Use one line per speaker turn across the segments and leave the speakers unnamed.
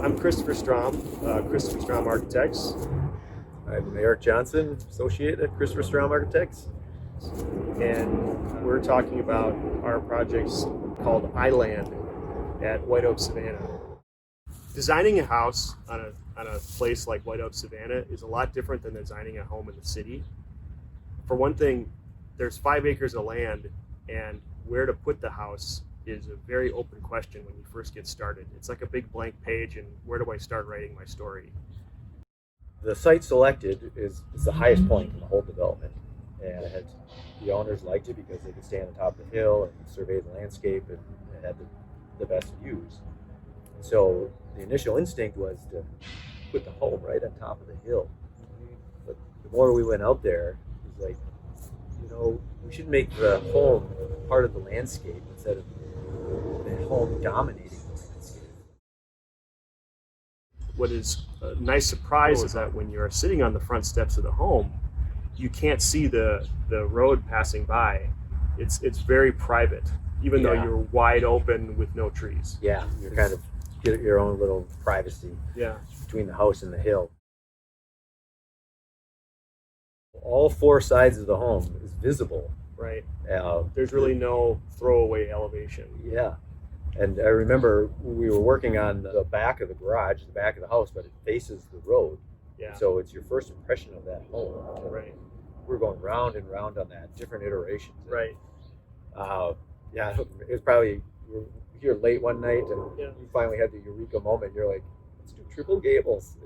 I'm Christopher Strom, Christopher Strom Architects,
I'm Eric Johnson, associate at Christopher Strom Architects.
and we're talking about our projects called Island at White Oak Savannah. Designing a house on a place like White Oak Savannah is a lot different than designing a home in the city. For one thing, there's 5 acres of land, and where to put the house is a very open question when you first get started. It's like a big blank page, and where do I start writing my story?
The site selected is the highest point in the whole development, and the owners liked it because they could stand on top of the hill and survey the landscape, and it had the best views. And so the initial instinct was to put the home right on top of the hill. But the more we went out there, it was like, we should make the home part of the landscape instead of the home dominating the landscape.
What is a nice surprise is that when you're sitting on the front steps of the home, you can't see the road passing by. It's very private, even though you're wide open with no trees.
Yeah, you're kind of get your own little privacy between the house and the hill. All 4 sides of the home is visible.
Right. There's really no throwaway elevation.
Yeah. And I remember we were working on the back of the garage, the back of the house, but it faces the road.
Yeah.
So it's your first impression of that home.
Right.
We're going round and round on that, different iterations.
Right.
It was probably, we were here late one night, and you finally had the eureka moment. You're like, let's do triple gables.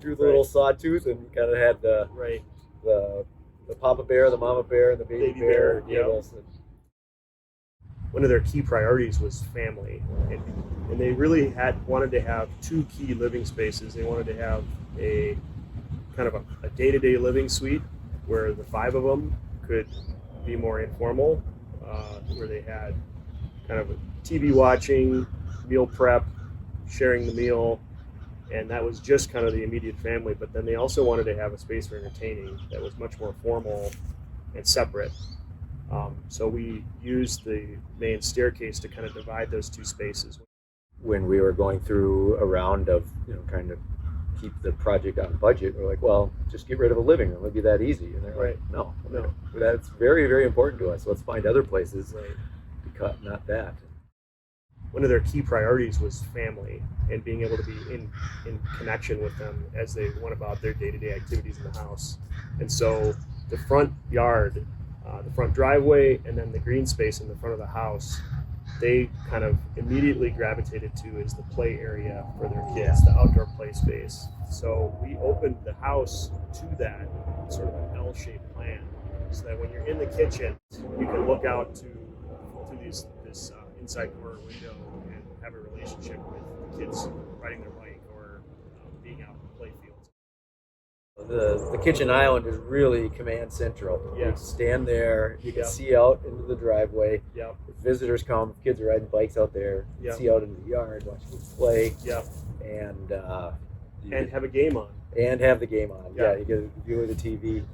Drew the little sawtooth, and you kind of had the papa bear, the mama bear, and the baby bear gables.
One of their key priorities was family, and they really wanted to have 2 key living spaces. They wanted to have a kind of a day-to-day living suite where the 5 of them could be more informal, where they had kind of a TV watching, meal prep, sharing the meal, and that was just kind of the immediate family. But then they also wanted to have a space for entertaining that was much more formal and separate. So we used the main staircase to kind of divide those 2 spaces.
When we were going through a round of trying to keep the project on budget, we're like, well, just get rid of a living room. It'd be that easy. And they're like, no, that's very, very important to us. Let's find other places to cut, not that.
One of their key priorities was family and being able to be in connection with them as they went about their day-to-day activities in the house. And so the front yard, the front driveway, and then the green space in the front of the house, they kind of immediately gravitated to as the play area for their kids, the outdoor play space. So we opened the house to that sort of an L-shaped plan, so that when you're in the kitchen, you can look out to this inside corner window and have a relationship with the kids riding their bike or being out in the play fields.
The kitchen island is really command central. You can stand there, you can see out into the driveway.
If
visitors come, if kids are riding bikes out there, you can see out into the yard, watch them play. And
have a game on.
And have the game on. Yeah, you get a view of the TV.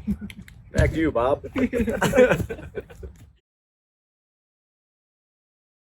Right. Back to you, Bob.